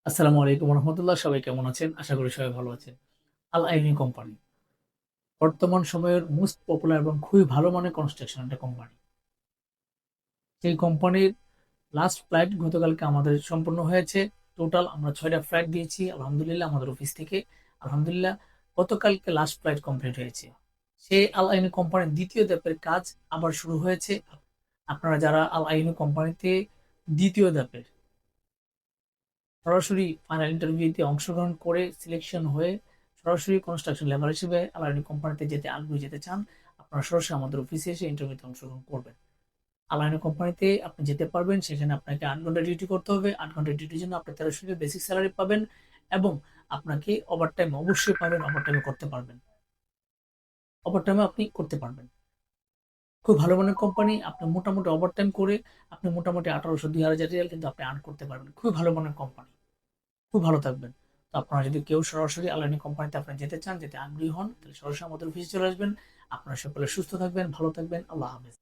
আসসালামু আলাইকুম রহমতুল্লাহ। সবাই কেমন আছেন? আশা করি সবাই ভালো আছেন। আল আইনি কোম্পানি বর্তমান সময়ের মোস্ট পপুলার এবং খুবই ভালো মানের কনস্ট্রাকশন একটা কোম্পানি। সেই কোম্পানির লাস্ট ফ্লাইট গতকালকে আমাদের সম্পূর্ণ হয়েছে। টোটাল আমরা 6টা ফ্লাইট দিয়েছি আলহামদুলিল্লাহ আমাদের অফিস থেকে। আলহামদুলিল্লাহ গতকালকে লাস্ট ফ্লাইট কমপ্লিট হয়েছে। সেই আল আইনি কোম্পানির দ্বিতীয় ধাপের কাজ আবার শুরু হয়েছে। আপনারা যারা আল আইনি কোম্পানিতে দ্বিতীয় ধাপের সরাসরি ফাইনাল ইন্টারভিউতে অংশগ্রহণ করে সিলেকশন হয়ে সরাসরি কনস্ট্রাকশন লেবার হিসেবে আলাইনি কোম্পানিতে যেতে আগ্রহী যেতে চান, আপনারা সরাসরি আমাদের অফিসে এসে ইন্টারভিউতে অংশগ্রহণ করবেন। আলাইনি কোম্পানিতে আপনি যেতে পারবেন, সেখানে আপনাকে 8 ঘন্টা ডিউটি করতে হবে। 8 ঘন্টা ডিউটির জন্য আপনি 1300 বেসিক স্যালারি পাবেন এবং আপনাকে ওভারটাইম অবশ্যই পাবেন, ওভারটাইমে করতে পারবেন, ওভারটাইমে আপনি করতে পারবেন। খুব ভালো মানের কোম্পানি। আপনি মোটামুটি ওভারটাইম করে আপনি মোটামুটি 1800-2000 রিয়াল কিন্তু আপনি আর্ন করতে পারবেন। খুবই ভালো মানের কোম্পানি, খুব ভালো থাকবেন। তো আপনারা যদি কেউ সরাসরি আলানি কোম্পানিতে আপনি যেতে চান, যেতে আগ্রহী হন, তাহলে সরাসরি আমাদের অফিসে চলে আসবেন। আপনারা সকলে সুস্থ থাকবেন, ভালো থাকবেন। আল্লাহ হাফেজ।